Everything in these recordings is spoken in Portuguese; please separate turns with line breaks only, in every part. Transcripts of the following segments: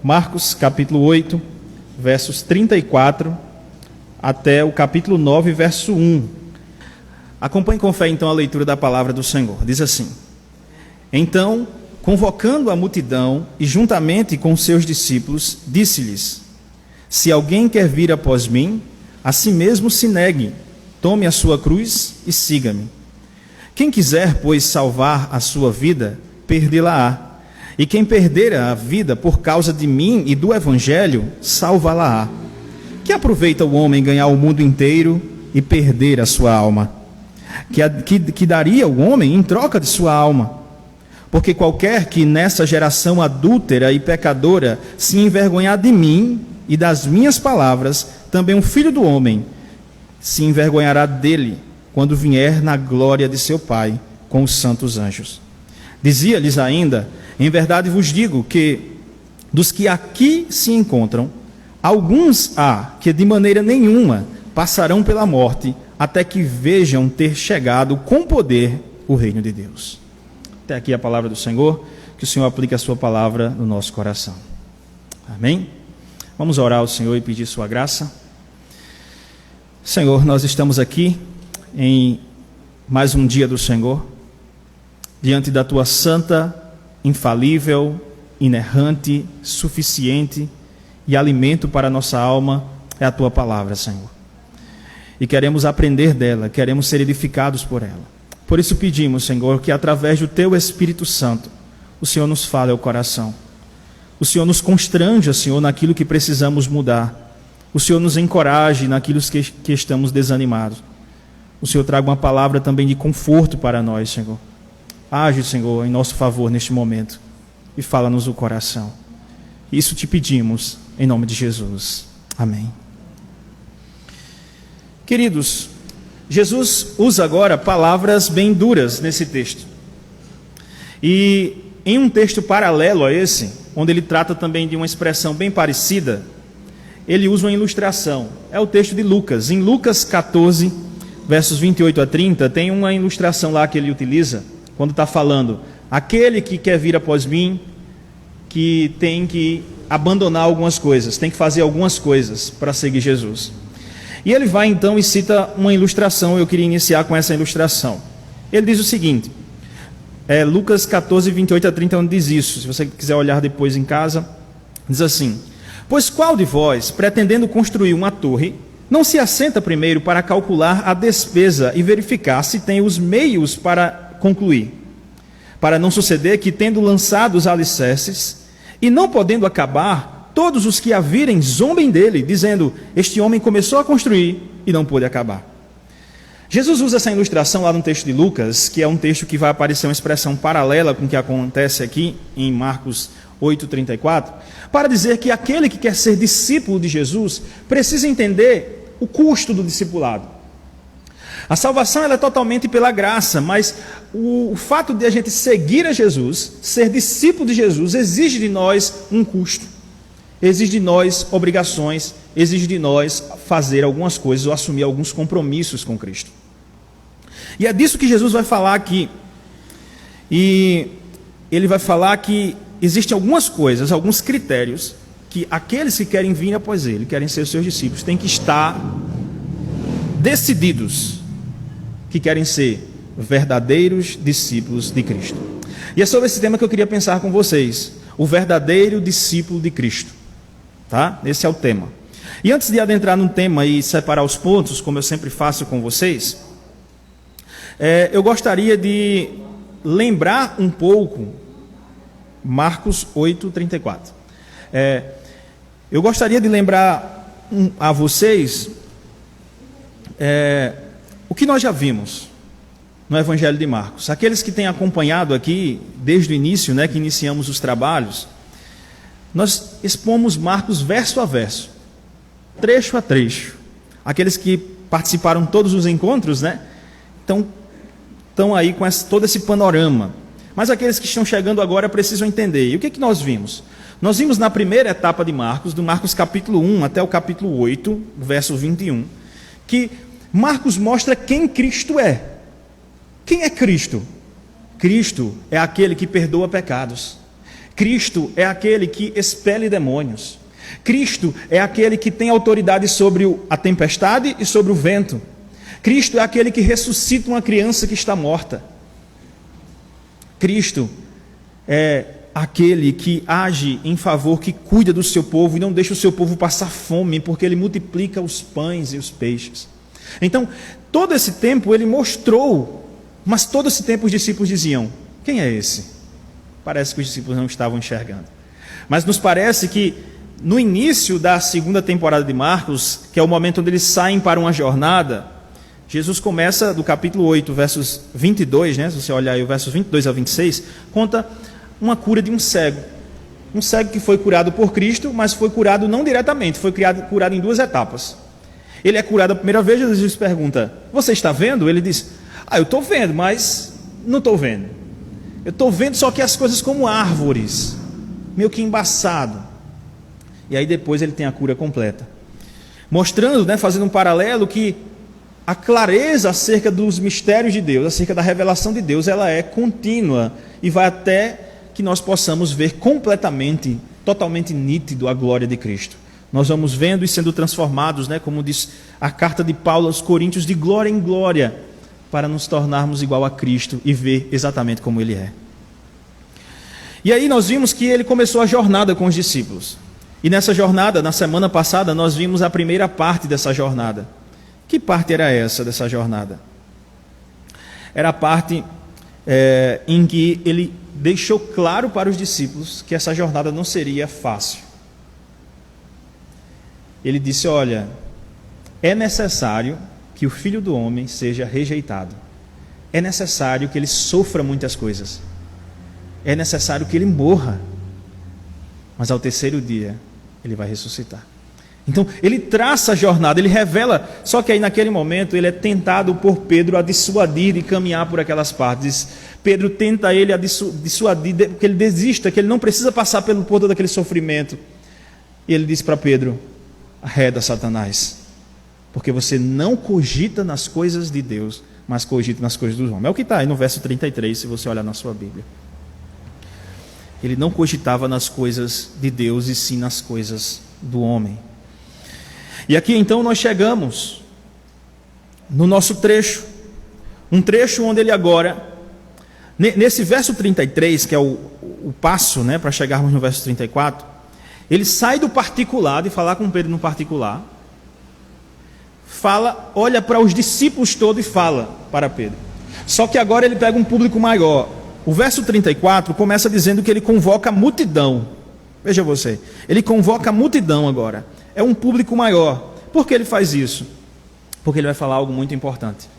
Marcos capítulo 8, versos 34 até o capítulo 9, verso 1. Acompanhe com fé então a leitura da palavra do Senhor. Diz assim: Então, convocando a multidão e juntamente com seus discípulos, disse-lhes: Se alguém quer vir após mim, a si mesmo se negue, tome a sua cruz e siga-me. Quem quiser, pois, salvar a sua vida, perdê-la-á. E quem perder a vida por causa de mim e do Evangelho, salvá-la-á. Que aproveita o homem ganhar o mundo inteiro e perder a sua alma? Que daria o homem em troca de sua alma? Porque qualquer que nessa geração adúltera e pecadora se envergonhar de mim e das minhas palavras, também o Filho do Homem se envergonhará dele, quando vier na glória de seu Pai com os santos anjos. Dizia-lhes ainda: Em verdade vos digo que, dos que aqui se encontram, alguns há que de maneira nenhuma passarão pela morte, até que vejam ter chegado com poder o reino de Deus. Até aqui a palavra do Senhor, que o Senhor aplique a sua palavra no nosso coração. Amém? Vamos orar ao Senhor e pedir sua graça. Senhor, nós estamos aqui em mais um dia do Senhor, diante da tua santa, infalível, inerrante, suficiente e alimento para a nossa alma é a tua palavra, Senhor. E queremos aprender dela, queremos ser edificados por ela. Por isso pedimos, Senhor, que através do teu Espírito Santo, o Senhor nos fale ao coração. O Senhor nos constranja, Senhor, naquilo que precisamos mudar. O Senhor nos encoraje naquilo que estamos desanimados. O Senhor traga uma palavra também de conforto para nós, Senhor. Age, Senhor, em nosso favor neste momento e fala-nos o coração. Isso te pedimos em nome de Jesus. Amém. Queridos, Jesus usa agora palavras bem duras nesse texto. E em um texto paralelo a esse, onde ele trata também de uma expressão bem parecida, ele usa uma ilustração. É o texto de Lucas. Em Lucas 14, versos 28 a 30, tem uma ilustração lá que ele utiliza, quando está falando: aquele que quer vir após mim, que tem que abandonar algumas coisas, tem que fazer algumas coisas para seguir Jesus. E ele vai então e cita uma ilustração. Eu queria iniciar com essa ilustração. Ele diz o seguinte, Lucas 14, 28 a 30, onde diz isso. Se você quiser olhar depois em casa, diz assim: Pois qual de vós, pretendendo construir uma torre, não se assenta primeiro para calcular a despesa e verificar se tem os meios para concluir, para não suceder que, tendo lançado os alicerces e não podendo acabar, todos os que a virem zombem dele, dizendo: Este homem começou a construir e não pôde acabar. Jesus usa essa ilustração lá no texto de Lucas, que é um texto que vai aparecer uma expressão paralela com o que acontece aqui em Marcos 8:34, para dizer que aquele que quer ser discípulo de Jesus precisa entender o custo do discipulado. A salvação ela é totalmente pela graça, mas o fato de a gente seguir a Jesus, ser discípulo de Jesus, exige de nós um custo, exige de nós obrigações, exige de nós fazer algumas coisas ou assumir alguns compromissos com Cristo. E é disso que Jesus vai falar aqui. E ele vai falar que existem algumas coisas, alguns critérios, que aqueles que querem vir após ele, querem ser os seus discípulos, têm que estar decididos que querem ser verdadeiros discípulos de Cristo. E é sobre esse tema que eu queria pensar com vocês: o verdadeiro discípulo de Cristo. Tá? Esse é o tema. E antes de adentrar no tema e separar os pontos, como eu sempre faço com vocês, eu gostaria de lembrar um pouco Marcos 8:34. Eu gostaria de lembrar a vocês o que nós já vimos no Evangelho de Marcos. Aqueles que têm acompanhado aqui desde o início, que iniciamos os trabalhos, nós expomos Marcos verso a verso, trecho a trecho. Aqueles que participaram todos os encontros, estão aí com todo esse panorama. Mas aqueles que estão chegando agora precisam entender. E o que nós vimos? Nós vimos na primeira etapa de Marcos, do Marcos capítulo 1 até o capítulo 8, verso 21, que Marcos mostra quem Cristo é. Quem é Cristo? Cristo é aquele que perdoa pecados. Cristo é aquele que expele demônios. Cristo é aquele que tem autoridade sobre a tempestade e sobre o vento. Cristo é aquele que ressuscita uma criança que está morta. Cristo é aquele que age em favor, que cuida do seu povo e não deixa o seu povo passar fome, porque ele multiplica os pães e os peixes. Então, todo esse tempo ele mostrou, mas todo esse tempo os discípulos diziam: quem é esse? Parece que os discípulos não estavam enxergando. Mas nos parece que no início da segunda temporada de Marcos, que é o momento onde eles saem para uma jornada, Jesus começa do capítulo 8, versos 22, né? Se você olhar aí o versos 22 a 26, conta uma cura de um cego. Um cego que foi curado por Cristo, mas foi curado não diretamente, foi curado em duas etapas. Ele é curado a primeira vez, Jesus pergunta: você está vendo? Ele diz: eu estou vendo, mas não estou vendo. Eu estou vendo só que as coisas como árvores, meio que embaçado. E aí depois ele tem a cura completa. Mostrando, né, fazendo um paralelo, que a clareza acerca dos mistérios de Deus, acerca da revelação de Deus, ela é contínua e vai até que nós possamos ver completamente, totalmente nítido a glória de Cristo. Nós vamos vendo e sendo transformados, né, como diz a carta de Paulo aos Coríntios, de glória em glória, para nos tornarmos igual a Cristo e ver exatamente como Ele é. E aí nós vimos que Ele começou a jornada com os discípulos. E nessa jornada, na semana passada, nós vimos a primeira parte dessa jornada. Que parte era essa dessa jornada? Era a parte em que Ele deixou claro para os discípulos que essa jornada não seria fácil. Ele disse: olha, é necessário que o Filho do Homem seja rejeitado. É necessário que ele sofra muitas coisas. É necessário que ele morra. Mas ao terceiro dia, ele vai ressuscitar. Então, ele traça a jornada, ele revela, só que aí naquele momento ele é tentado por Pedro a dissuadir e caminhar por aquelas partes. Pedro tenta ele a dissuadir, que ele desista, que ele não precisa passar por todo aquele sofrimento. E ele diz para Pedro: arreda, Satanás, porque você não cogita nas coisas de Deus, mas cogita nas coisas dos homens. É o que está aí no verso 33, se você olhar na sua Bíblia. Ele não cogitava nas coisas de Deus, e sim nas coisas do homem. E aqui então nós chegamos no nosso trecho, um trecho onde ele agora, nesse verso 33, que é o passo, né, para chegarmos no verso 34, ele sai do particular, de falar com Pedro no particular, fala, olha para os discípulos todos e fala para Pedro. Só que agora ele pega um público maior. O verso 34 começa dizendo que ele convoca a multidão. Veja você, ele convoca a multidão agora. É um público maior. Por que ele faz isso? Porque ele vai falar algo muito importante.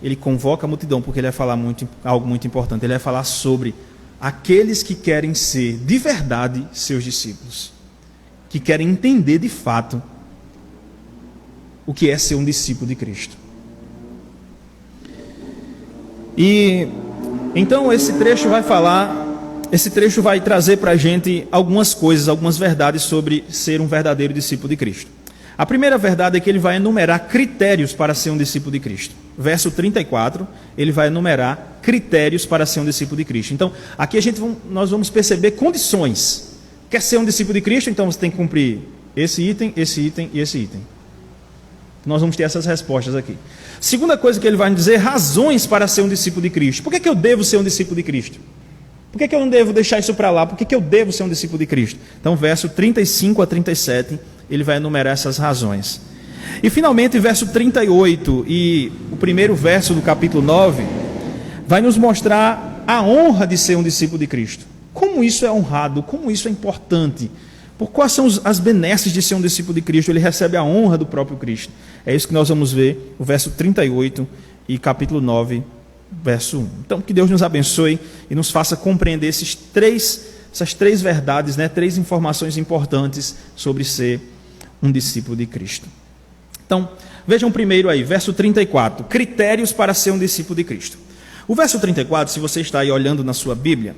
Ele convoca a multidão porque ele vai falar algo muito importante. Ele vai falar sobre aqueles que querem ser de verdade seus discípulos, que querem entender de fato o que é ser um discípulo de Cristo. E então esse trecho vai trazer para a gente algumas coisas, algumas verdades sobre ser um verdadeiro discípulo de Cristo. A primeira verdade é que ele vai enumerar critérios para ser um discípulo de Cristo. Verso 34, ele vai enumerar critérios para ser um discípulo de Cristo. Então, aqui nós vamos perceber condições. Quer ser um discípulo de Cristo? Então você tem que cumprir esse item e esse item. Nós vamos ter essas respostas aqui. Segunda coisa que ele vai nos dizer, razões para ser um discípulo de Cristo. Por que eu devo ser um discípulo de Cristo? Por que eu não devo deixar isso para lá? Por que eu devo ser um discípulo de Cristo? Então, verso 35 a 37, ele vai enumerar essas razões. E finalmente, verso 38 e o primeiro verso do capítulo 9, vai nos mostrar a honra de ser um discípulo de Cristo. Como isso é honrado, como isso é importante. Por quais são as benesses de ser um discípulo de Cristo? Ele recebe a honra do próprio Cristo. É isso que nós vamos ver, o verso 38 e capítulo 9, verso 1. Então, que Deus nos abençoe e nos faça compreender essas três verdades, né? 3 informações importantes sobre ser um discípulo de Cristo. Então, vejam primeiro aí, verso 34, critérios para ser um discípulo de Cristo. O verso 34, se você está aí olhando na sua Bíblia,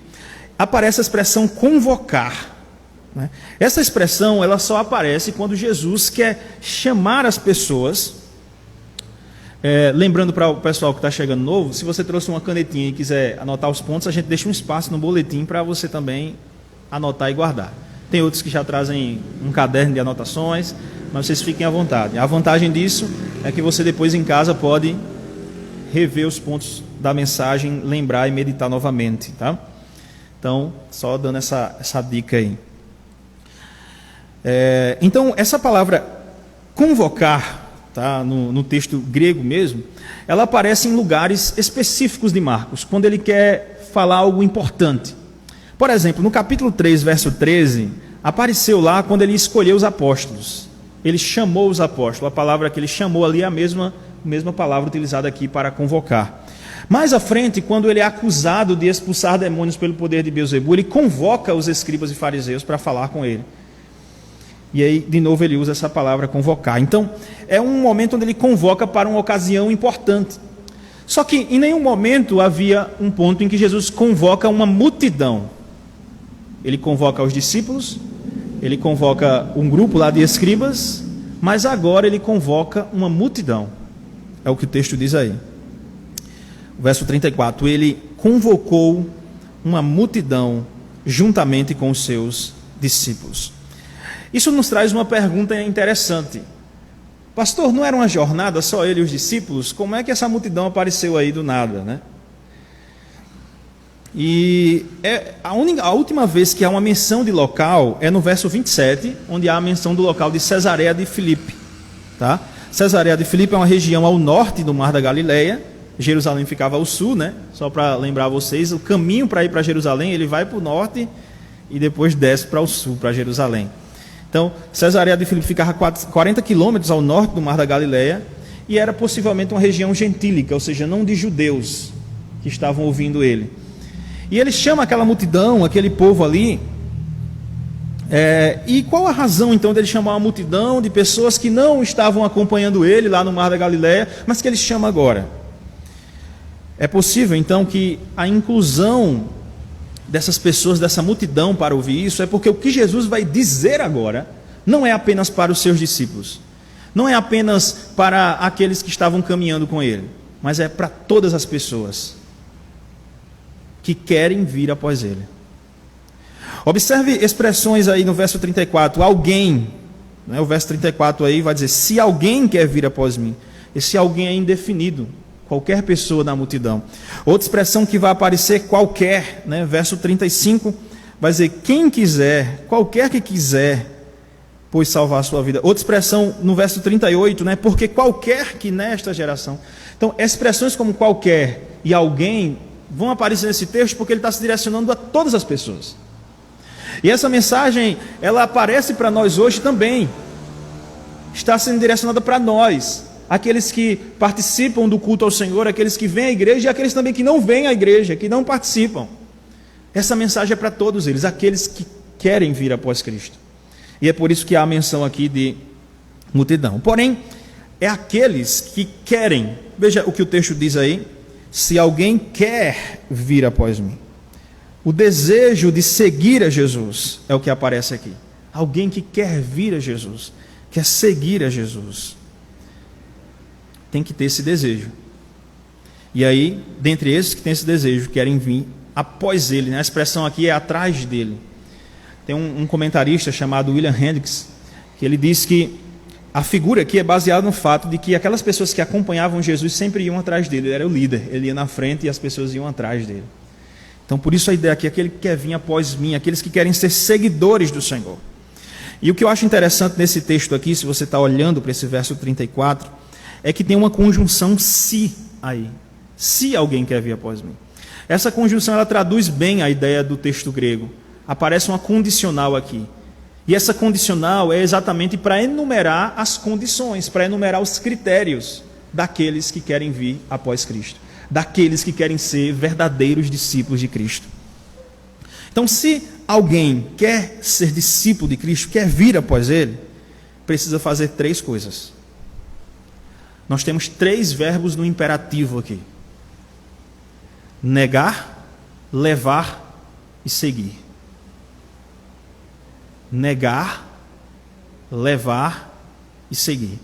aparece a expressão convocar. Essa expressão ela só aparece quando Jesus quer chamar as pessoas Lembrando para o pessoal que está chegando novo, se você trouxe uma canetinha e quiser anotar os pontos, a gente deixa um espaço no boletim para você também anotar e guardar. Tem outros que já trazem um caderno de anotações, mas vocês fiquem à vontade. A vantagem disso é que você depois em casa pode rever os pontos da mensagem, lembrar e meditar novamente, tá? Então, só dando essa dica aí. Então, essa palavra convocar, tá, no texto grego mesmo, ela aparece em lugares específicos de Marcos, quando ele quer falar algo importante. Por exemplo, no capítulo 3, verso 13, apareceu lá quando ele escolheu os apóstolos. Ele chamou os apóstolos. A palavra que ele chamou ali é a mesma palavra utilizada aqui para convocar. Mais à frente, quando ele é acusado de expulsar demônios pelo poder de Beelzebu, ele convoca os escribas e fariseus para falar com ele. E aí, de novo, ele usa essa palavra convocar. Então, é um momento onde ele convoca para uma ocasião importante. Só que em nenhum momento havia um ponto em que Jesus convoca uma multidão. Ele convoca os discípulos, ele convoca um grupo lá de escribas, mas agora ele convoca uma multidão. É o que o texto diz aí. O verso 34, ele convocou uma multidão juntamente com os seus discípulos. Isso nos traz uma pergunta interessante. Pastor, não era uma jornada só ele e os discípulos? Como é que essa multidão apareceu aí do nada, né? E a última vez que há uma menção de local é no verso 27, onde há a menção do local de Cesareia de Filipe. Tá? Cesareia de Filipe é uma região ao norte do Mar da Galileia. Jerusalém ficava ao sul, né? Só para lembrar vocês, o caminho para ir para Jerusalém, ele vai para o norte e depois desce para o sul, para Jerusalém. Então, Cesareia de Filipe ficava 40 quilômetros ao norte do Mar da Galileia e era possivelmente uma região gentílica, ou seja, não de judeus que estavam ouvindo ele. E ele chama aquela multidão, aquele povo ali. E qual a razão então dele chamar uma multidão de pessoas que não estavam acompanhando ele lá no Mar da Galileia, mas que ele chama agora? É possível então que a inclusão dessas pessoas, dessa multidão para ouvir isso, é porque o que Jesus vai dizer agora não é apenas para os seus discípulos, não é apenas para aqueles que estavam caminhando com ele, mas é para todas as pessoas que querem vir após ele. Observe expressões aí no verso 34, alguém, né? O verso 34 aí vai dizer, se alguém quer vir após mim. Esse alguém é indefinido, qualquer pessoa da multidão. Outra expressão que vai aparecer, qualquer, né? Verso 35 vai dizer, quem quiser, qualquer que quiser, pois salvar a sua vida. Outra expressão no verso 38, né? Porque qualquer que nesta geração. Então, expressões como qualquer e alguém vão aparecer nesse texto porque ele está se direcionando a todas as pessoas. E essa mensagem, ela aparece para nós hoje também. Está sendo direcionada para nós, aqueles que participam do culto ao Senhor, aqueles que vêm à igreja e aqueles também que não vêm à igreja, que não participam. Essa mensagem é para todos eles, aqueles que querem vir após Cristo. E é por isso que há a menção aqui de multidão. Porém, é aqueles que querem. Veja o que o texto diz aí. Se alguém quer vir após mim. O desejo de seguir a Jesus é o que aparece aqui. Alguém que quer vir a Jesus, quer seguir a Jesus, tem que ter esse desejo. E aí, dentre esses que têm esse desejo, querem vir após ele, né? A expressão aqui é atrás dele. Tem um comentarista chamado William Hendricks, que ele diz que a figura aqui é baseada no fato de que aquelas pessoas que acompanhavam Jesus sempre iam atrás dele. Ele era o líder, ele ia na frente e as pessoas iam atrás dele. Então, por isso a ideia aqui é aquele que quer vir após mim, aqueles que querem ser seguidores do Senhor. E o que eu acho interessante nesse texto aqui, se você está olhando para esse verso 34, é que tem uma conjunção se aí. Se alguém quer vir após mim. Essa conjunção, ela traduz bem a ideia do texto grego. Aparece uma condicional aqui. E essa condicional é exatamente para enumerar as condições, para enumerar os critérios daqueles que querem vir após Cristo, daqueles que querem ser verdadeiros discípulos de Cristo. Então, se alguém quer ser discípulo de Cristo, quer vir após Ele, precisa fazer 3 coisas. Nós temos 3 verbos no imperativo aqui: negar, levar e seguir. Negar, levar e seguir.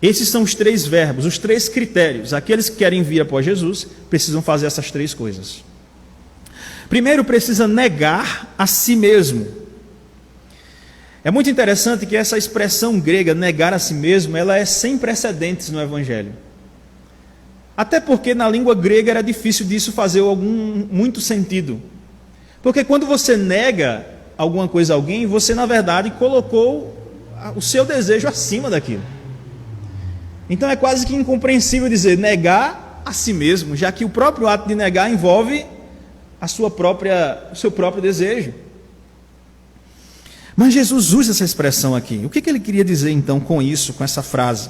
Esses são os 3 verbos, os 3 critérios. Aqueles que querem vir após Jesus precisam fazer essas 3 coisas. Primeiro, precisa negar a si mesmo. É muito interessante que essa expressão grega, negar a si mesmo, ela é sem precedentes no Evangelho. Até porque na língua grega era difícil disso fazer muito sentido. Porque quando você nega alguma coisa a alguém, você na verdade colocou o seu desejo acima daquilo. Então é quase que incompreensível dizer negar a si mesmo, já que o próprio ato de negar envolve o seu próprio desejo. Mas Jesus usa essa expressão aqui. O que ele queria dizer então com isso, com essa frase?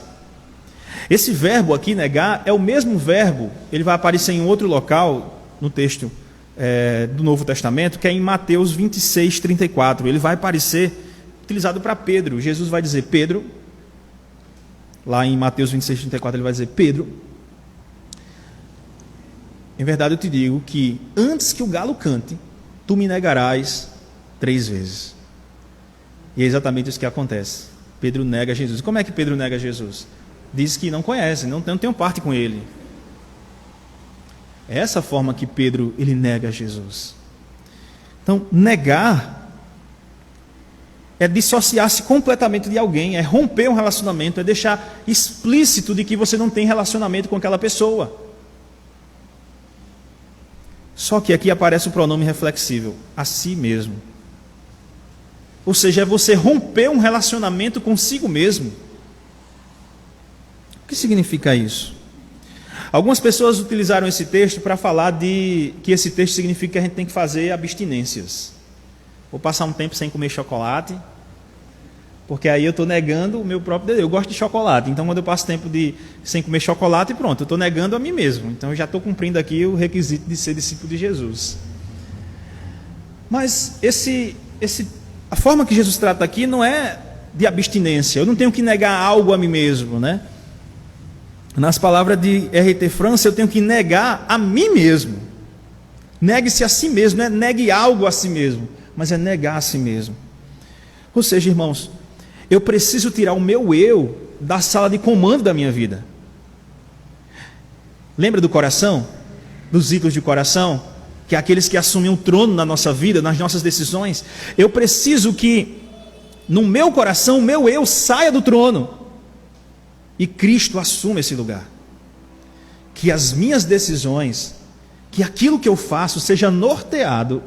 Esse verbo aqui, negar, é o mesmo verbo, ele vai aparecer em outro local, no texto do Novo Testamento, que é em Mateus 26, 34. Ele vai aparecer utilizado para Pedro. Jesus vai dizer, Pedro, lá em Mateus 26, 34, ele vai dizer, Pedro, em verdade eu te digo que antes que o galo cante, tu me negarás 3 vezes. E é exatamente isso que acontece. Pedro nega Jesus. Como é que Pedro nega Jesus? Diz que não conhece, não tem parte com ele. É essa forma que Pedro ele nega Jesus. Então, negar é dissociar-se completamente de alguém, é romper um relacionamento, é deixar explícito de que você não tem relacionamento com aquela pessoa. Só que aqui aparece o pronome reflexível, a si mesmo. Ou seja, é você romper um relacionamento consigo mesmo. O que significa isso? Algumas pessoas utilizaram esse texto para falar que esse texto significa que a gente tem que fazer abstinências. Vou passar um tempo sem comer chocolate, porque aí eu estou negando o meu próprio desejo. Eu gosto de chocolate, então quando eu passo tempo sem comer chocolate, pronto, eu estou negando a mim mesmo. Então eu já estou cumprindo aqui o requisito de ser discípulo de Jesus. Mas a forma que Jesus trata aqui não é de abstinência. Eu não tenho que negar algo a mim mesmo, né? Nas palavras de R.T. France, eu tenho que negar a mim mesmo. Negue-se a si mesmo, não é negue algo a si mesmo, mas é negar a si mesmo. Ou seja, irmãos, eu preciso tirar o meu eu da sala de comando da minha vida. Lembra do coração? Dos ídolos de coração? Que é aqueles que assumem o trono na nossa vida, nas nossas decisões. Eu preciso que no meu coração, o meu eu saia do trono e Cristo assuma esse lugar. Que as minhas decisões, que aquilo que eu faço seja norteado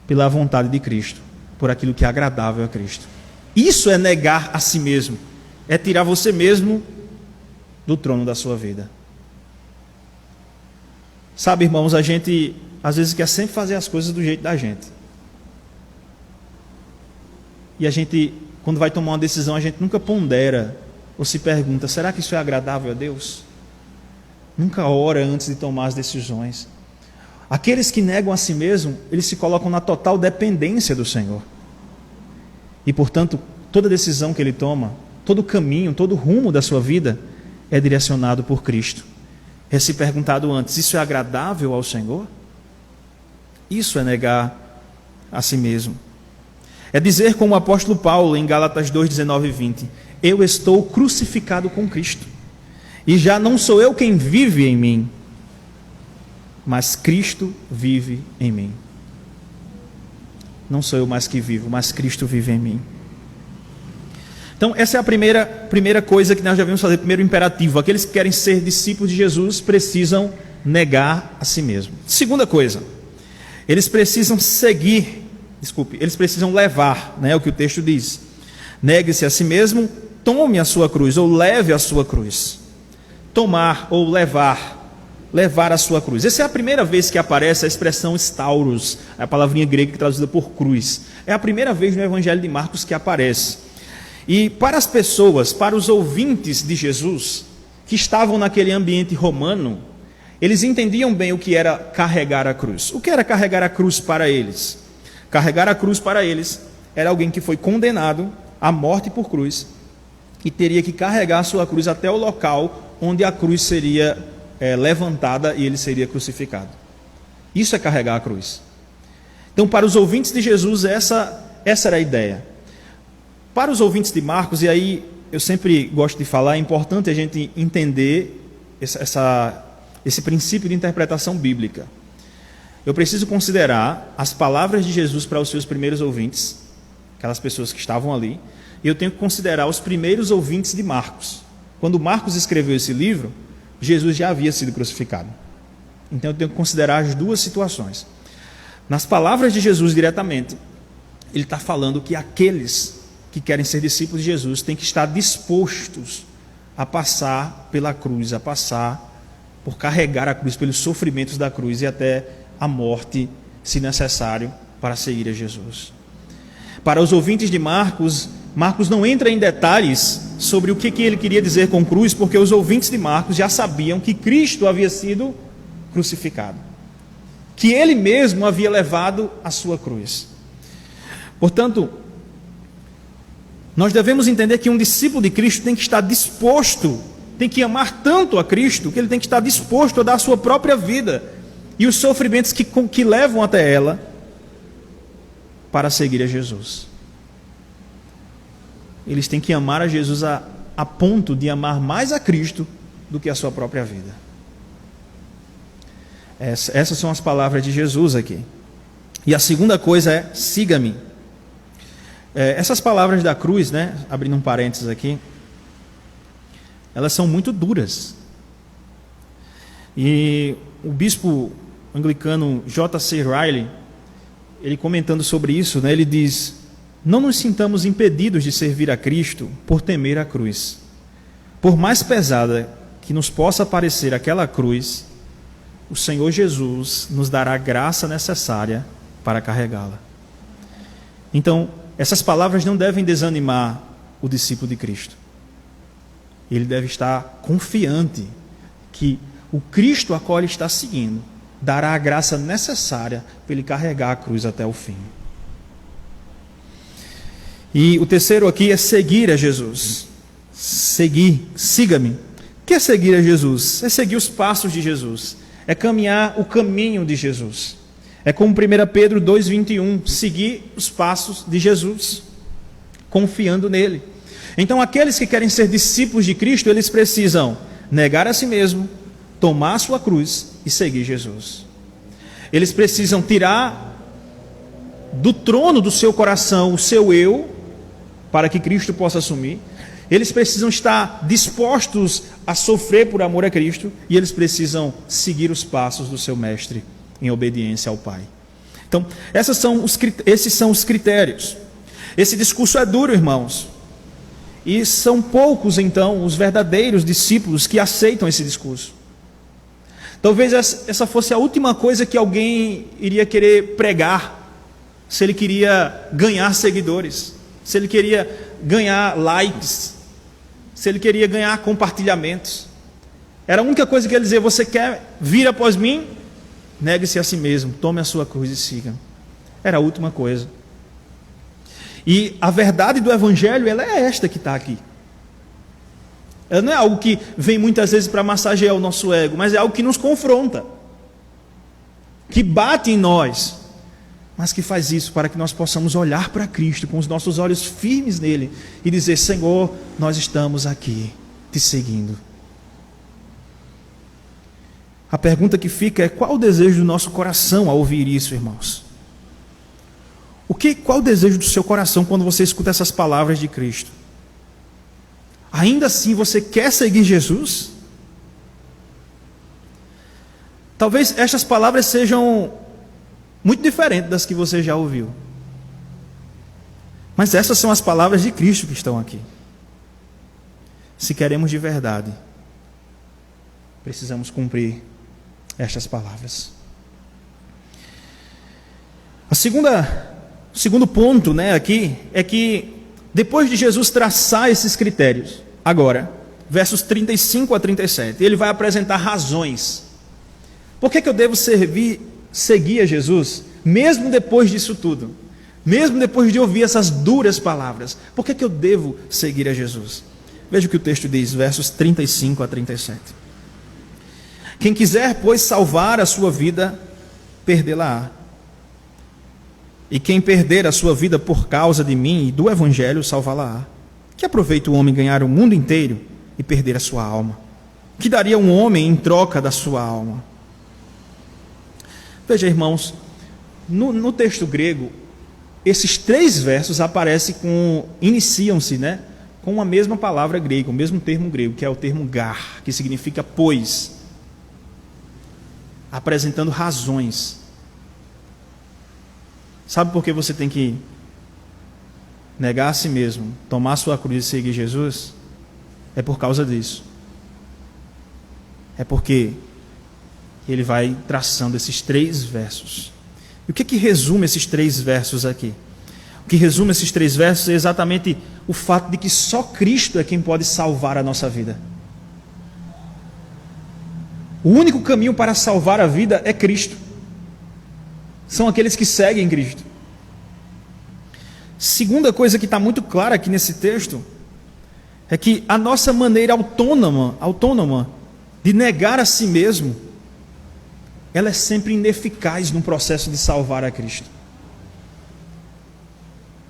pela vontade de Cristo, por aquilo que é agradável a Cristo. Isso é negar a si mesmo, é tirar você mesmo do trono da sua vida. Sabe, irmãos, a gente às vezes quer sempre fazer as coisas do jeito da gente. E a gente, quando vai tomar uma decisão, a gente nunca pondera ou se pergunta, será que isso é agradável a Deus? Nunca ora antes de tomar as decisões. Aqueles que negam a si mesmo, eles se colocam na total dependência do Senhor. E, portanto, toda decisão que ele toma, todo caminho, todo rumo da sua vida é direcionado por Cristo. É se perguntado antes, isso é agradável ao Senhor? Isso é negar a si mesmo. É dizer como o apóstolo Paulo em Gálatas 2, 19 e 20, eu estou crucificado com Cristo, e já não sou eu quem vive em mim, mas Cristo vive em mim. Não sou eu mais que vivo, mas Cristo vive em mim. Então essa é a primeira coisa que nós devemos fazer, primeiro imperativo. Aqueles que querem ser discípulos de Jesus precisam negar a si mesmo. Segunda coisa, eles precisam levar, né, o que o texto diz. Negue-se a si mesmo, tome a sua cruz, ou leve a sua cruz. Tomar ou levar a sua cruz. Essa é a primeira vez que aparece a expressão stauros, a palavrinha grega traduzida por cruz. É a primeira vez no Evangelho de Marcos que aparece. E para as pessoas, para os ouvintes de Jesus, que estavam naquele ambiente romano, eles entendiam bem o que era carregar a cruz. O que era carregar a cruz para eles? Carregar a cruz para eles era alguém que foi condenado à morte por cruz e teria que carregar a sua cruz até o local onde a cruz seria levantada e ele seria crucificado. Isso é carregar a cruz. Então, para os ouvintes de Jesus, essa era a ideia. Para os ouvintes de Marcos, e aí eu sempre gosto de falar, é importante a gente entender esse princípio de interpretação bíblica. Eu preciso considerar as palavras de Jesus para os seus primeiros ouvintes, aquelas pessoas que estavam ali, e eu tenho que considerar os primeiros ouvintes de Marcos. Quando Marcos escreveu esse livro, Jesus já havia sido crucificado. Então eu tenho que considerar as duas situações. Nas palavras de Jesus diretamente, ele está falando que aqueles que querem ser discípulos de Jesus têm que estar dispostos a passar pela cruz, a passar por carregar a cruz, pelos sofrimentos da cruz e até a morte, se necessário, para seguir a Jesus. Para os ouvintes de Marcos, Marcos não entra em detalhes sobre o que ele queria dizer com cruz, porque os ouvintes de Marcos já sabiam que Cristo havia sido crucificado, que ele mesmo havia levado a sua cruz. Portanto, nós devemos entender que um discípulo de Cristo tem que estar disposto, tem que amar tanto a Cristo, que ele tem que estar disposto a dar a sua própria vida e os sofrimentos que levam até ela para seguir a Jesus. Eles têm que amar a Jesus a ponto de amar mais a Cristo do que a sua própria vida. Essas são as palavras de Jesus aqui. E a segunda coisa é: siga-me. Essas palavras da cruz, né, abrindo um parênteses aqui, elas são muito duras. E o bispo anglicano J.C. Riley, ele comentando sobre isso, né, ele diz: não nos sintamos impedidos de servir a Cristo por temer a cruz. Por mais pesada que nos possa parecer aquela cruz, o Senhor Jesus nos dará a graça necessária para carregá-la. Então, essas palavras não devem desanimar o discípulo de Cristo. Ele deve estar confiante que o Cristo a qual ele está seguindo dará a graça necessária para ele carregar a cruz até o fim. E o terceiro aqui é seguir a Jesus. Siga-me. O que é seguir a Jesus? É seguir os passos de Jesus. É caminhar o caminho de Jesus. É como 1 Pedro 2,21, seguir os passos de Jesus, confiando nele. Então, aqueles que querem ser discípulos de Cristo, eles precisam negar a si mesmo, tomar a sua cruz e seguir Jesus. Eles precisam tirar do trono do seu coração o seu eu, para que Cristo possa assumir. Eles precisam estar dispostos a sofrer por amor a Cristo, e eles precisam seguir os passos do seu mestre em obediência ao Pai. Então, esses são os critérios. Esse discurso é duro, irmãos, e são poucos, então, os verdadeiros discípulos que aceitam esse discurso. Talvez essa fosse a última coisa que alguém iria querer pregar, se ele queria ganhar seguidores, se ele queria ganhar likes, se ele queria ganhar compartilhamentos. Era a única coisa que ele dizia: você quer vir após mim? Negue-se a si mesmo, tome a sua cruz e siga. Era a última coisa. E a verdade do Evangelho, ela é esta que está aqui. Ela não é algo que vem muitas vezes para massagear o nosso ego, mas é algo que nos confronta, que bate em nós, mas que faz isso para que nós possamos olhar para Cristo com os nossos olhos firmes nele e dizer: Senhor, nós estamos aqui te seguindo. A pergunta que fica é: qual o desejo do nosso coração ao ouvir isso, irmãos? Qual o desejo do seu coração quando você escuta essas palavras de Cristo? Ainda assim você quer seguir Jesus? Talvez estas palavras sejam muito diferentes das que você já ouviu, mas essas são as palavras de Cristo que estão aqui. Se queremos de verdade, precisamos cumprir estas palavras. O segundo ponto, né, aqui é que depois de Jesus traçar esses critérios, agora, versos 35 a 37, ele vai apresentar razões. Por que eu devo seguir a Jesus, mesmo depois disso tudo? Mesmo depois de ouvir essas duras palavras, por que eu devo seguir a Jesus? Veja o que o texto diz, versos 35 a 37. Quem quiser, pois, salvar a sua vida, perdê-la-á. E quem perder a sua vida por causa de mim e do Evangelho, salvá-la-á. Que aproveita o homem ganhar o mundo inteiro e perder a sua alma? Que daria um homem em troca da sua alma? Veja, irmãos, no texto grego, esses 3 versos iniciam-se, né, com a mesma palavra grega, o mesmo termo grego, que é o termo gar, que significa pois, apresentando razões. Sabe por que você tem que negar a si mesmo, tomar a sua cruz e seguir Jesus? É por causa disso. É porque ele vai traçando esses 3 versos. E o que resume esses 3 versos aqui? O que resume esses 3 versos é exatamente o fato de que só Cristo é quem pode salvar a nossa vida. O único caminho para salvar a vida é Cristo. São aqueles que seguem Cristo. Segunda coisa que está muito clara aqui nesse texto é que a nossa maneira autônoma de negar a si mesmo, ela é sempre ineficaz no processo de salvar a Cristo.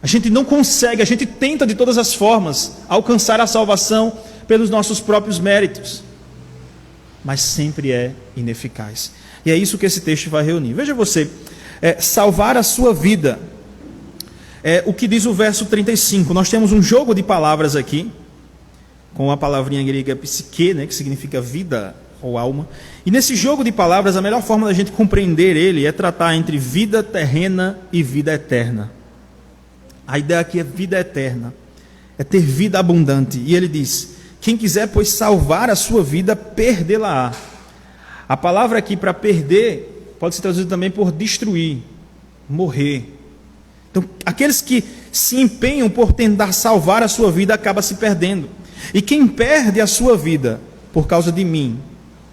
A gente não consegue, a gente tenta de todas as formas alcançar a salvação pelos nossos próprios méritos, mas sempre é ineficaz. E é isso que esse texto vai reunir. Veja você, salvar a sua vida, o que diz o verso 35. Nós temos um jogo de palavras aqui, com a palavrinha grega psique, né, que significa vida ou alma. E nesse jogo de palavras, a melhor forma da gente compreender ele é tratar entre vida terrena e vida eterna. A ideia aqui é vida eterna, é ter vida abundante. E ele diz: quem quiser, pois, salvar a sua vida, perdê-la-á. A palavra aqui para perder pode ser traduzida também por destruir, morrer. Então, aqueles que se empenham por tentar salvar a sua vida acabam se perdendo. E quem perde a sua vida por causa de mim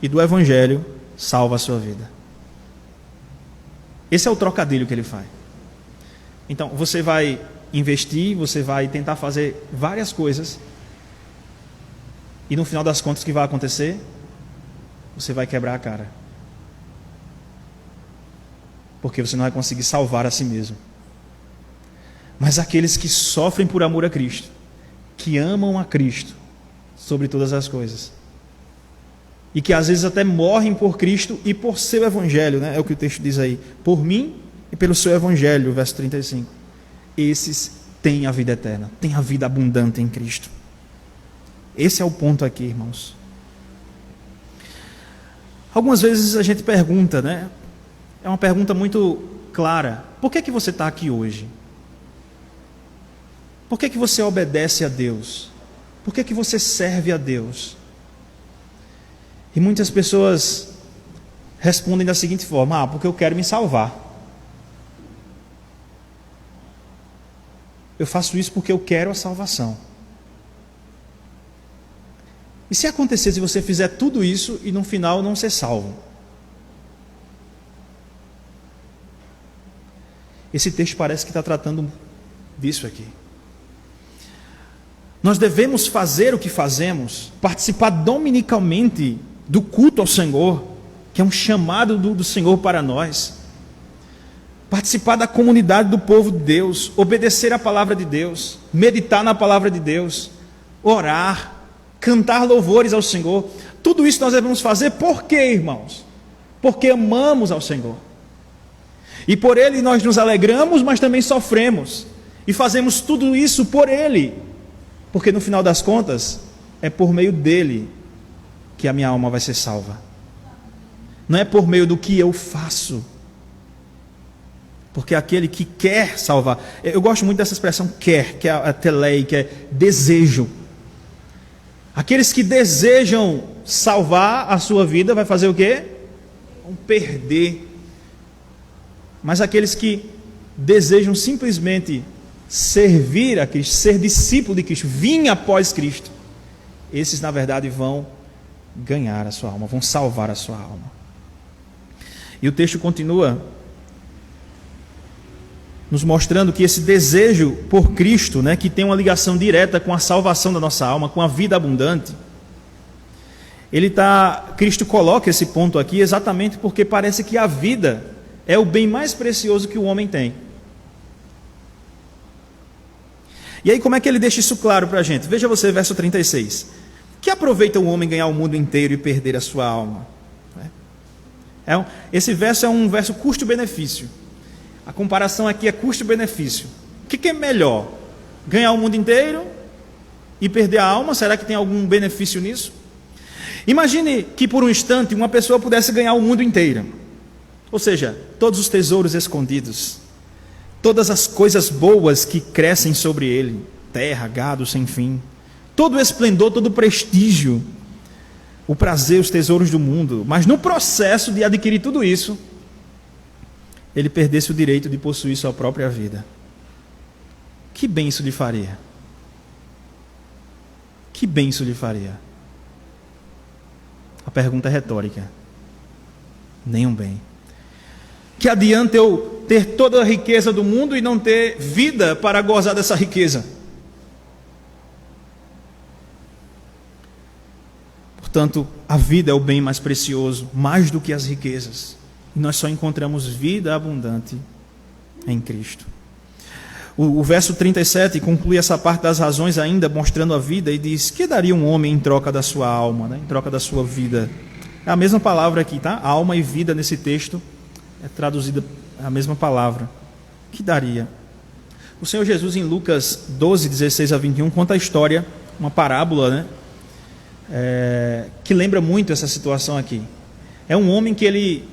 e do Evangelho, salva a sua vida. Esse é o trocadilho que ele faz. Então, você vai investir, você vai tentar fazer várias coisas, e no final das contas, o que vai acontecer? Você vai quebrar a cara. Porque você não vai conseguir salvar a si mesmo. Mas aqueles que sofrem por amor a Cristo, que amam a Cristo sobre todas as coisas, e que às vezes até morrem por Cristo e por seu Evangelho, né? É o que o texto diz aí: por mim e pelo seu Evangelho, verso 35. Esses têm a vida eterna, têm a vida abundante em Cristo. Esse é o ponto aqui, irmãos. Algumas vezes a gente pergunta, né? É uma pergunta muito clara: por que você está aqui hoje? Por que você obedece a Deus? Por que você serve a Deus? E muitas pessoas respondem da seguinte forma: porque eu quero me salvar. Eu faço isso porque eu quero a salvação. E se acontecer, se você fizer tudo isso e no final não ser salvo? Esse texto parece que está tratando disso aqui. Nós devemos fazer o que fazemos, participar dominicalmente do culto ao Senhor, que é um chamado do Senhor para nós, participar da comunidade do povo de Deus, obedecer a palavra de Deus, meditar na palavra de Deus, orar, cantar louvores ao Senhor. Tudo isso nós devemos fazer por quê, irmãos? Porque amamos ao Senhor. E por Ele nós nos alegramos, mas também sofremos. E fazemos tudo isso por Ele. Porque no final das contas, é por meio dEle que a minha alma vai ser salva. Não é por meio do que eu faço. Porque aquele que quer salvar... Eu gosto muito dessa expressão quer, que é a telei, que é desejo. Aqueles que desejam salvar a sua vida, vai fazer o quê? Vão perder. Mas aqueles que desejam simplesmente servir a Cristo, ser discípulo de Cristo, vir após Cristo, esses na verdade vão ganhar a sua alma, vão salvar a sua alma. E o texto continua nos mostrando que esse desejo por Cristo, né, que tem uma ligação direta com a salvação da nossa alma, com a vida abundante, Cristo coloca esse ponto aqui exatamente porque parece que a vida é o bem mais precioso que o homem tem. E aí como é que ele deixa isso claro para a gente? Veja você, verso 36. Que aproveita o homem ganhar o mundo inteiro e perder a sua alma? Esse verso é um verso custo-benefício. A comparação aqui é custo-benefício. O que é melhor? Ganhar o mundo inteiro e perder a alma? Será que tem algum benefício nisso? Imagine que por um instante uma pessoa pudesse ganhar o mundo inteiro. Ou seja, todos os tesouros escondidos, todas as coisas boas que crescem sobre ele, terra, gado sem fim, todo o esplendor, todo o prestígio, o prazer, os tesouros do mundo, mas no processo de adquirir tudo isso, ele perdesse o direito de possuir sua própria vida. Que bem isso lhe faria? Que bem isso lhe faria? A pergunta é retórica. Nenhum bem. Que adianta eu ter toda a riqueza do mundo e não ter vida para gozar dessa riqueza? Portanto, a vida é o bem mais precioso, mais do que as riquezas. E nós só encontramos vida abundante em Cristo. O verso 37 conclui essa parte das razões ainda, mostrando a vida, e diz: que daria um homem em troca da sua alma, né? Em troca da sua vida? É a mesma palavra aqui, tá? Alma e vida nesse texto é traduzida a mesma palavra. Que daria? O Senhor Jesus, em Lucas 12, 16 a 21, conta a história, uma parábola, né? Que lembra muito essa situação aqui. É um homem que ele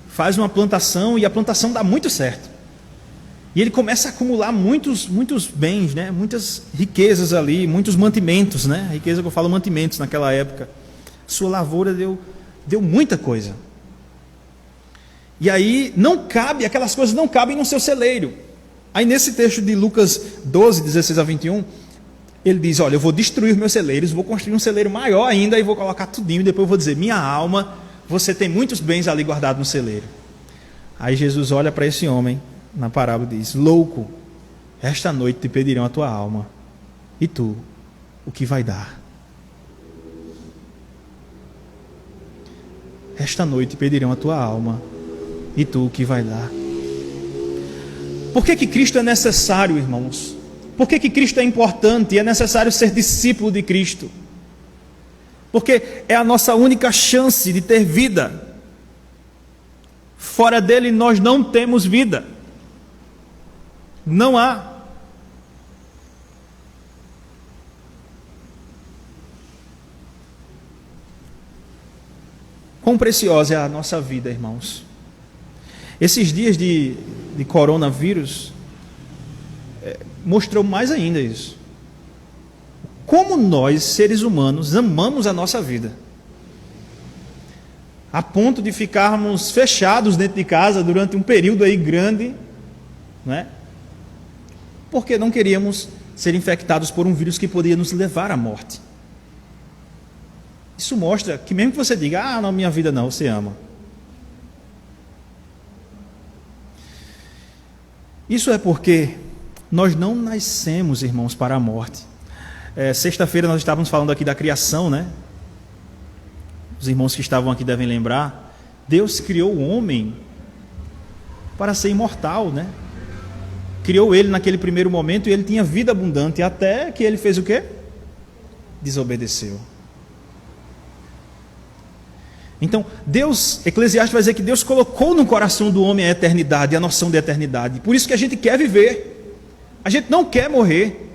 faz uma plantação e a plantação dá muito certo. E ele começa a acumular muitos bens, né? Muitas riquezas ali, muitos mantimentos, né? A riqueza que eu falo, mantimentos naquela época. Sua lavoura deu muita coisa. E aí aquelas coisas não cabem no seu celeiro. Aí nesse texto de Lucas 12, 16 a 21, ele diz: olha, eu vou destruir meus celeiros, vou construir um celeiro maior ainda e vou colocar tudinho, e depois eu vou dizer: minha alma, você tem muitos bens ali guardados no celeiro. Aí Jesus olha para esse homem na parábola e diz: louco, esta noite te pedirão a tua alma, e tu, o que vai dar? Esta noite te pedirão a tua alma, e tu, o que vai dar? Por que Cristo é necessário, irmãos? Por que Cristo é importante e é necessário ser discípulo de Cristo? Porque é a nossa única chance de ter vida. Fora dele nós não temos vida. Não há. Quão preciosa é a nossa vida, irmãos. Esses dias de coronavírus mostrou mais ainda isso. Como nós, seres humanos, amamos a nossa vida. A ponto de ficarmos fechados dentro de casa durante um período aí grande, não é? Porque não queríamos ser infectados por um vírus que poderia nos levar à morte. Isso mostra que mesmo que você diga: ah, não, minha vida não, você ama. Isso é porque nós não nascemos, irmãos, para a morte. Sexta-feira nós estávamos falando aqui da criação, né? Os irmãos que estavam aqui devem lembrar. Deus criou o homem para ser imortal, né? Criou ele naquele primeiro momento e ele tinha vida abundante, até que ele fez o quê? Desobedeceu. Então, Eclesiastes vai dizer que Deus colocou no coração do homem a eternidade, a noção de eternidade. Por isso que a gente quer viver. A gente não quer morrer.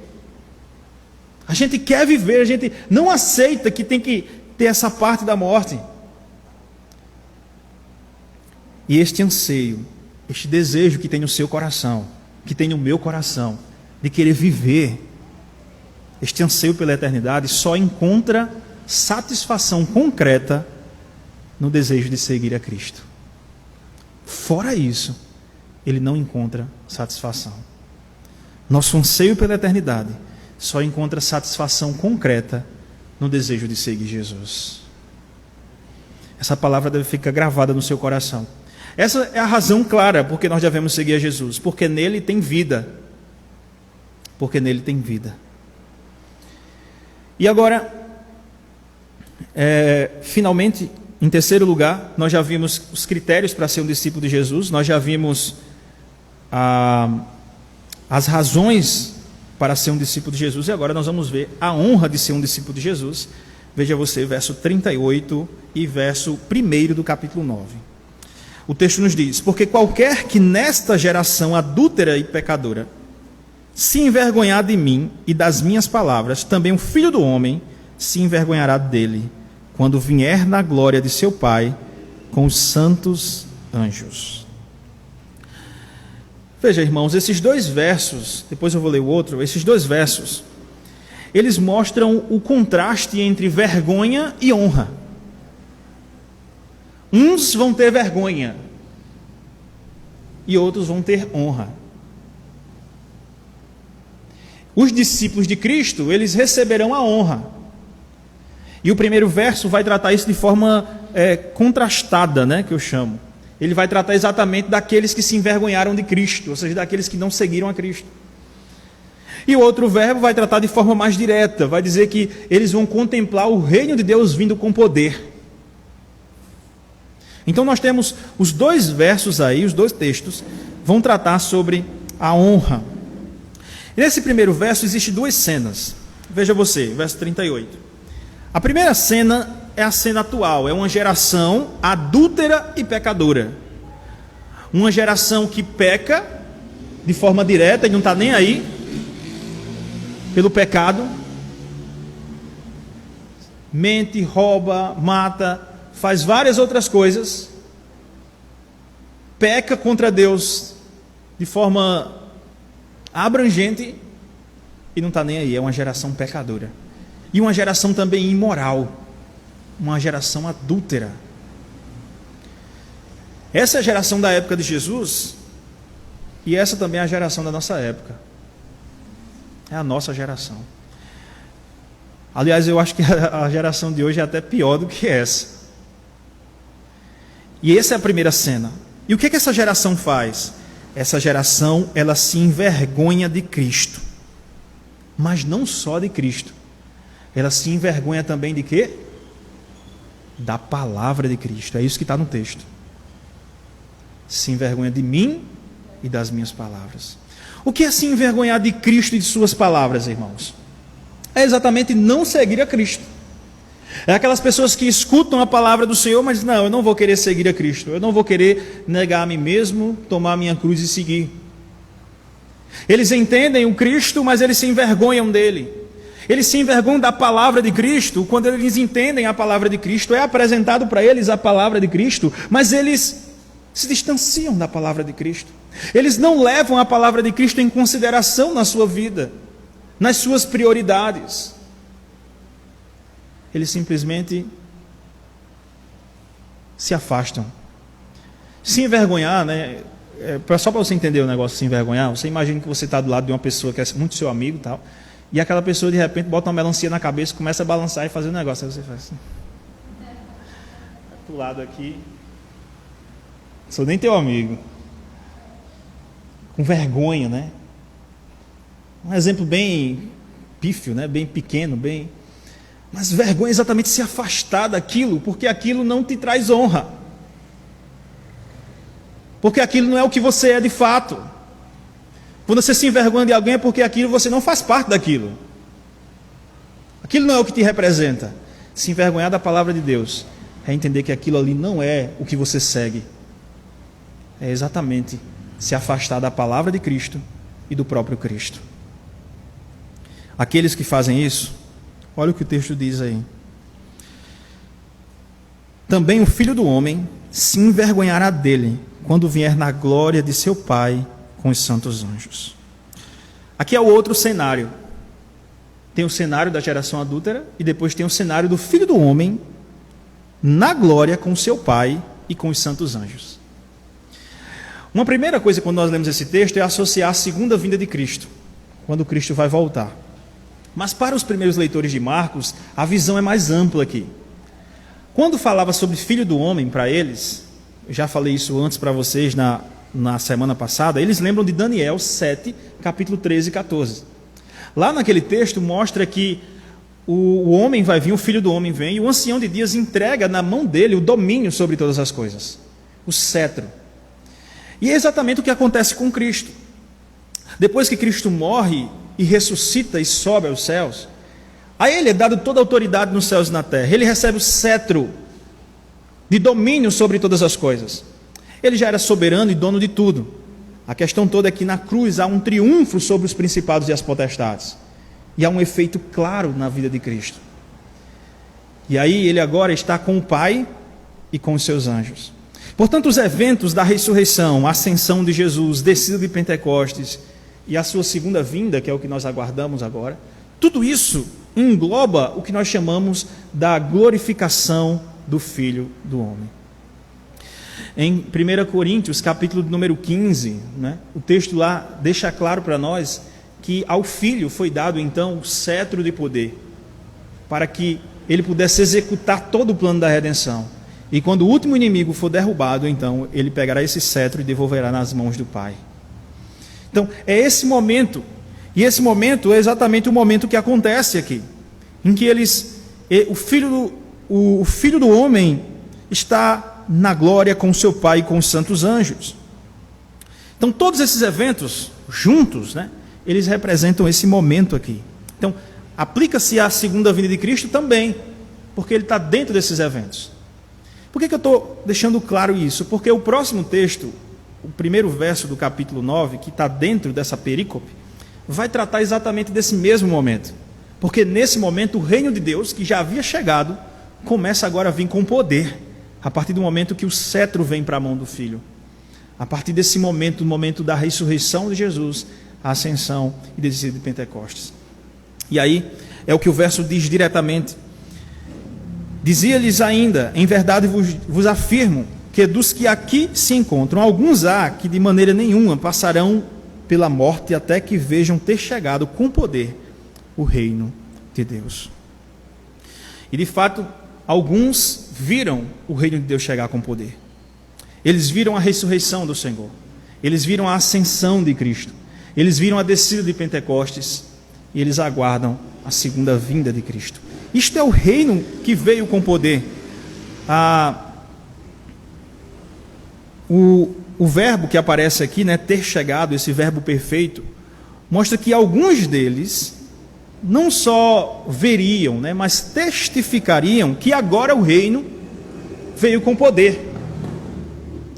A gente quer viver, a gente não aceita que tem que ter essa parte da morte. E este anseio, este desejo que tem no seu coração, que tem no meu coração, de querer viver, este anseio pela eternidade, só encontra satisfação concreta no desejo de seguir a Cristo. Fora isso, ele não encontra satisfação. Nosso anseio pela eternidade só encontra satisfação concreta no desejo de seguir Jesus. Essa palavra deve ficar gravada no seu coração. Essa é a razão clara porque nós devemos seguir a Jesus, porque nele tem vida. Porque nele tem vida. E agora, finalmente, em terceiro lugar, nós já vimos os critérios para ser um discípulo de Jesus, nós já vimos as razões para ser um discípulo de Jesus. E agora nós vamos ver a honra de ser um discípulo de Jesus. Veja você, verso 38 e verso 1 do capítulo 9. O texto nos diz: porque qualquer que nesta geração adúltera e pecadora se envergonhar de mim e das minhas palavras, também o Filho do Homem se envergonhará dele, quando vier na glória de seu Pai com os santos anjos. Veja, irmãos, esses dois versos, depois eu vou ler o outro, esses dois versos, eles mostram o contraste entre vergonha e honra. Uns vão ter vergonha e outros vão ter honra. Os discípulos de Cristo, eles receberão a honra. E o primeiro verso vai tratar isso de forma contrastada, né, que eu chamo. Ele vai tratar exatamente daqueles que se envergonharam de Cristo, ou seja, daqueles que não seguiram a Cristo. E o outro verbo vai tratar de forma mais direta, vai dizer que eles vão contemplar o reino de Deus vindo com poder. Então nós temos os dois versos aí, os dois textos, vão tratar sobre a honra. Nesse primeiro verso existem duas cenas. Veja você, verso 38. A primeira cena é a cena atual, é uma geração adúltera e pecadora. Uma geração que peca de forma direta e não está nem aí pelo pecado. Mente, rouba, mata, faz várias outras coisas. Peca contra Deus de forma abrangente e não está nem aí. É uma geração pecadora. E uma geração também imoral. Uma geração adúltera. Essa é a geração da época de Jesus. E essa também é a geração da nossa época. É a nossa geração. Aliás, eu acho que a geração de hoje é até pior do que essa. E essa é a primeira cena. E o que essa geração faz? Essa geração, ela se envergonha de Cristo. Mas não só de Cristo. Ela se envergonha também de quê? Da palavra de Cristo. É isso que está no texto. Se envergonha de mim e das minhas palavras. O que é se envergonhar de Cristo e de suas palavras, irmãos? É exatamente não seguir a Cristo. É aquelas pessoas que escutam a palavra do Senhor, mas não, eu não vou querer seguir a Cristo. Eu não vou querer negar a mim mesmo, tomar a minha cruz e seguir. Eles entendem o Cristo, mas eles se envergonham dele. Eles se envergonham da palavra de Cristo. Quando eles entendem a palavra de Cristo, é apresentado para eles a palavra de Cristo, mas eles se distanciam da palavra de Cristo. Eles não levam a palavra de Cristo em consideração na sua vida, nas suas prioridades. Eles simplesmente se afastam. Se envergonhar, né? Só para você entender o negócio de se envergonhar, você imagina que você está do lado de uma pessoa que é muito seu amigo e tal, e aquela pessoa de repente bota uma melancia na cabeça, começa a balançar e fazer um negócio. Aí você faz assim. Do lado aqui. Sou nem teu amigo. Com vergonha, né? Um exemplo bem pífio, né? Bem pequeno, bem... Mas vergonha é exatamente se afastar daquilo, porque aquilo não te traz honra. Porque aquilo não é o que você é de fato. Quando você se envergonha de alguém é porque aquilo você não faz parte daquilo. Aquilo não é o que te representa. Se envergonhar da palavra de Deus é entender que aquilo ali não é o que você segue. É exatamente se afastar da palavra de Cristo e do próprio Cristo. Aqueles que fazem isso, olha o que o texto diz aí. Também o Filho do Homem se envergonhará dele, quando vier na glória de seu Pai com os santos anjos. Aqui é o outro cenário. Tem o cenário da geração adúltera e depois tem o cenário do Filho do Homem na glória com seu Pai e com os santos anjos. Uma primeira coisa quando nós lemos esse texto é associar a segunda vinda de Cristo, quando Cristo vai voltar. Mas para os primeiros leitores de Marcos, a visão é mais ampla aqui. Quando falava sobre Filho do Homem para eles, eu já falei isso antes para vocês na semana passada, eles lembram de Daniel 7, capítulo 13 e 14. Lá naquele texto mostra que o homem vai vir, o Filho do Homem vem, e o ancião de dias entrega na mão dele o domínio sobre todas as coisas, o cetro. E é exatamente o que acontece com Cristo. Depois que Cristo morre, e ressuscita e sobe aos céus, a ele é dado toda a autoridade nos céus e na terra. Ele recebe o cetro de domínio sobre todas as coisas. Ele já era soberano e dono de tudo. A questão toda é que na cruz há um triunfo sobre os principados e as potestades. E há um efeito claro na vida de Cristo. E aí ele agora está com o Pai e com os seus anjos. Portanto, os eventos da ressurreição, a ascensão de Jesus, descida de Pentecostes e a sua segunda vinda, que é o que nós aguardamos agora, tudo isso engloba o que nós chamamos da glorificação do Filho do Homem. Em 1 Coríntios, capítulo número 15, o texto lá deixa claro para nós que ao Filho foi dado então o cetro de poder, para que ele pudesse executar todo o plano da redenção. E quando o último inimigo for derrubado, então ele pegará esse cetro e devolverá nas mãos do Pai. Então é esse momento, e esse momento é exatamente o momento que acontece aqui, em que o Filho do Homem está na glória com seu Pai e com os santos anjos. Então todos esses eventos juntos, eles representam esse momento aqui. Então aplica-se à segunda vinda de Cristo também, porque ele está dentro desses eventos. Por que eu estou deixando claro isso? Porque o próximo texto, o primeiro verso do capítulo 9, que está dentro dessa perícope, vai tratar exatamente desse mesmo momento. Porque nesse momento o reino de Deus, que já havia chegado, começa agora a vir com poder, a partir do momento que o cetro vem para a mão do Filho. A partir desse momento, o momento da ressurreição de Jesus, a ascensão e descida de Pentecostes. E aí, é o que o verso diz diretamente. Dizia-lhes ainda, em verdade vos afirmo, que dos que aqui se encontram, alguns há que de maneira nenhuma passarão pela morte até que vejam ter chegado com poder o reino de Deus. E de fato, alguns viram o reino de Deus chegar com poder. Eles viram a ressurreição do Senhor. Eles viram a ascensão de Cristo. Eles viram a descida de Pentecostes. E eles aguardam a segunda vinda de Cristo. Isto é o reino que veio com poder. O verbo que aparece aqui, ter chegado, esse verbo perfeito, mostra que alguns deles não só veriam, mas testificariam que agora o reino veio com poder.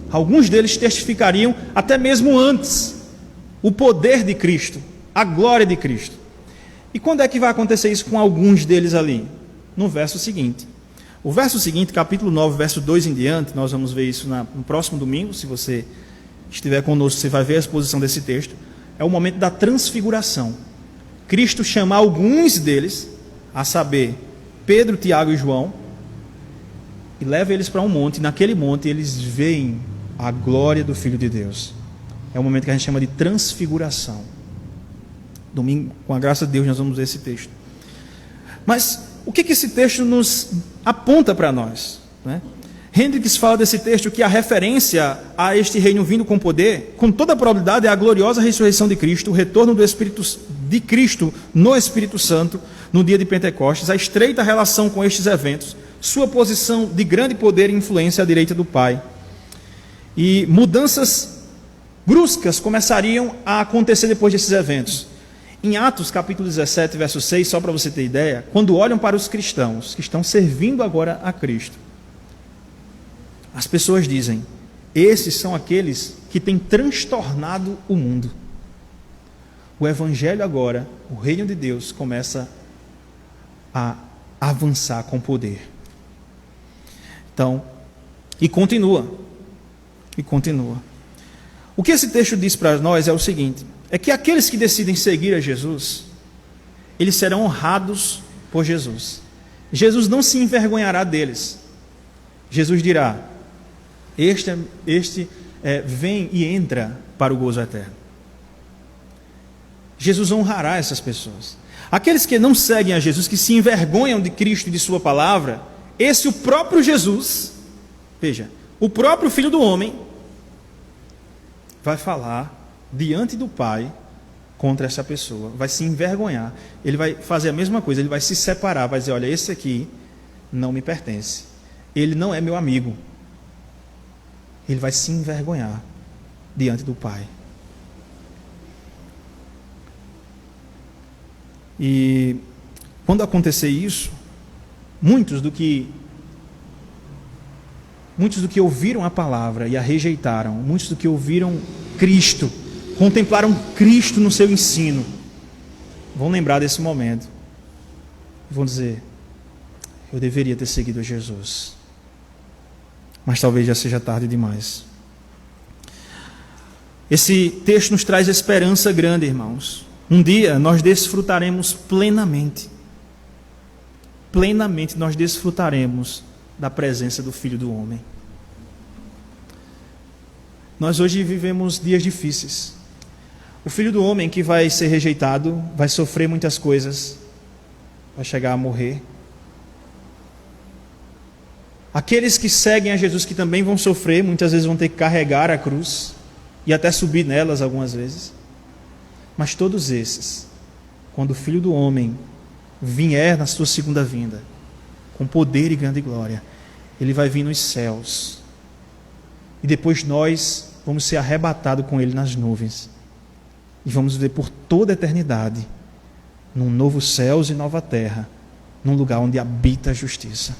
Alguns deles testificariam até mesmo antes o poder de Cristo, a glória de Cristo. E quando é que vai acontecer isso com alguns deles ali? No verso seguinte. O verso seguinte, capítulo 9, verso 2 em diante, nós vamos ver isso no próximo domingo. Se você estiver conosco, você vai ver a exposição desse texto. É o momento da transfiguração. Cristo chama alguns deles, a saber, Pedro, Tiago e João, e leva eles para um monte. E naquele monte eles veem a glória do Filho de Deus. É o momento que a gente chama de transfiguração. Domingo, com a graça de Deus, nós vamos ver esse texto. Mas o que esse texto nos aponta para nós? Hendricks fala desse texto que a referência a este reino vindo com poder, com toda a probabilidade, é a gloriosa ressurreição de Cristo, o retorno do Espírito de Cristo no Espírito Santo no dia de Pentecostes, a estreita relação com estes eventos, sua posição de grande poder e influência à direita do Pai. E mudanças bruscas começariam a acontecer depois desses eventos. Em Atos capítulo 17, verso 6, só para você ter ideia, quando olham para os cristãos que estão servindo agora a Cristo, as pessoas dizem: esses são aqueles que têm transtornado o mundo. O Evangelho agora, o reino de Deus, começa a avançar com poder. Então, e continua. O que esse texto diz para nós é o seguinte: é que aqueles que decidem seguir a Jesus, eles serão honrados por Jesus. Jesus não se envergonhará deles. Jesus dirá: este vem e entra para o gozo eterno. Jesus honrará essas pessoas. Aqueles que não seguem a Jesus, que se envergonham de Cristo e de sua palavra, o próprio Jesus, veja, o próprio Filho do Homem, vai falar diante do Pai contra essa pessoa, vai se envergonhar, ele vai fazer a mesma coisa, ele vai se separar, vai dizer: olha, esse aqui não me pertence, ele não é meu amigo. Ele vai se envergonhar diante do Pai. E quando acontecer isso, muitos do que ouviram a palavra e a rejeitaram, muitos do que ouviram Cristo, contemplaram Cristo no seu ensino, vão lembrar desse momento e vão dizer: eu deveria ter seguido a Jesus, mas talvez já seja tarde demais. Esse texto nos traz esperança grande, irmãos. Um dia nós desfrutaremos plenamente nós desfrutaremos da presença do Filho do Homem. Nós hoje vivemos dias difíceis. O Filho do Homem que vai ser rejeitado, vai sofrer muitas coisas, vai chegar a morrer. Aqueles que seguem a Jesus, que também vão sofrer, muitas vezes vão ter que carregar a cruz e até subir nelas algumas vezes. Mas todos esses, quando o Filho do Homem vier na sua segunda vinda, com poder e grande glória, ele vai vir nos céus. E depois nós vamos ser arrebatados com ele nas nuvens. E vamos viver por toda a eternidade num novo céus e nova terra, num lugar onde habita a justiça.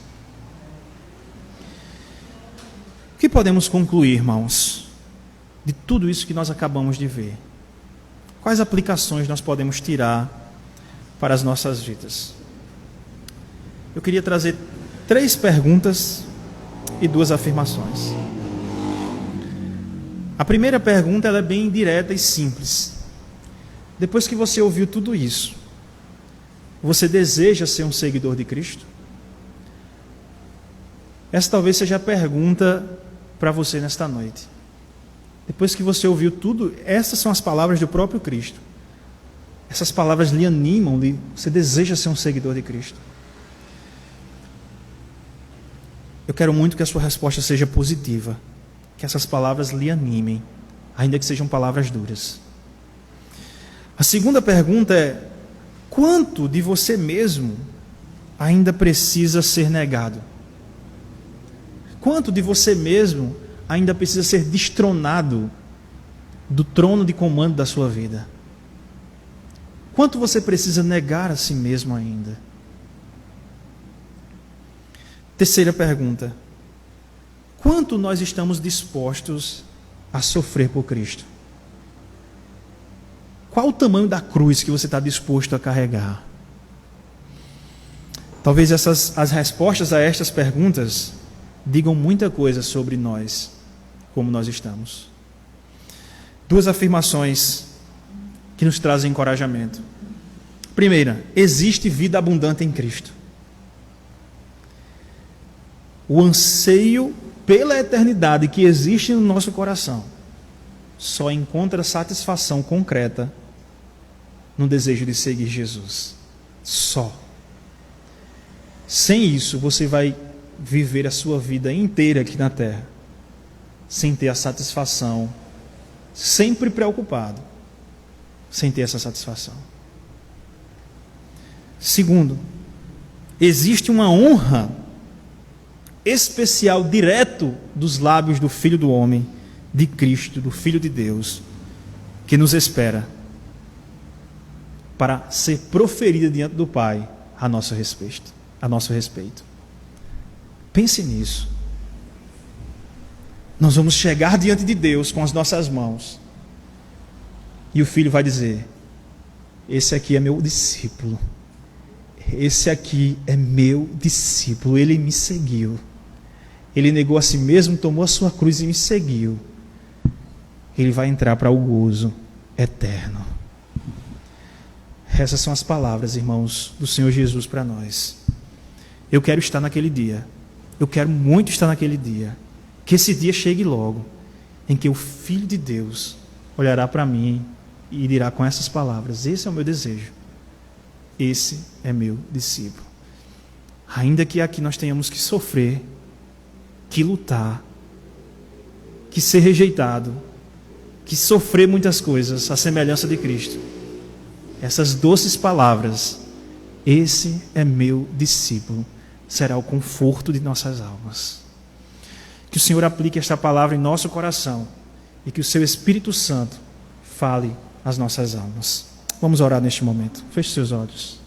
O que podemos concluir, irmãos, de tudo isso que nós acabamos de ver? Quais aplicações nós podemos tirar para as nossas vidas? Eu queria trazer 3 perguntas e 2 afirmações. A primeira pergunta, ela é bem direta e simples. Depois que você ouviu tudo isso, você deseja ser um seguidor de Cristo? Essa talvez seja a pergunta para você nesta noite. Depois que você ouviu tudo, essas são as palavras do próprio Cristo. Essas palavras lhe animam, você deseja ser um seguidor de Cristo. Eu quero muito que a sua resposta seja positiva, que essas palavras lhe animem, ainda que sejam palavras duras. A segunda pergunta é: quanto de você mesmo ainda precisa ser negado? Quanto de você mesmo ainda precisa ser destronado do trono de comando da sua vida? Quanto você precisa negar a si mesmo ainda? Terceira pergunta: quanto nós estamos dispostos a sofrer por Cristo? Qual o tamanho da cruz que você está disposto a carregar? Talvez as respostas a estas perguntas digam muita coisa sobre nós, como nós estamos. 2 afirmações que nos trazem encorajamento. Primeira: existe vida abundante em Cristo. O anseio pela eternidade que existe no nosso coração só encontra satisfação concreta no desejo de seguir Jesus. Só. Sem isso, você vai viver a sua vida inteira aqui na terra sem ter a satisfação, sempre preocupado, sem ter essa satisfação. Segundo, existe uma honra especial, direto dos lábios do Filho do Homem, de Cristo, do Filho de Deus, que nos espera para ser proferida diante do Pai a nosso respeito. Pense nisso. Nós vamos chegar diante de Deus com as nossas mãos e o Filho vai dizer: esse aqui é meu discípulo, esse aqui é meu discípulo, ele me seguiu, ele negou a si mesmo, tomou a sua cruz e me seguiu. Ele vai entrar para o gozo eterno. Essas são as palavras, irmãos, do Senhor Jesus para nós. Eu quero estar naquele dia. Eu quero muito estar naquele dia. Que esse dia chegue logo, em que o Filho de Deus olhará para mim e dirá com essas palavras: esse é o meu desejo. Esse é meu discípulo. Ainda que aqui nós tenhamos que sofrer, que lutar, que ser rejeitado, que sofrer muitas coisas, a semelhança de Cristo, essas doces palavras: esse é meu discípulo, será o conforto de nossas almas. Que o Senhor aplique esta palavra em nosso coração e que o seu Espírito Santo fale às nossas almas. Vamos orar neste momento. Feche seus olhos.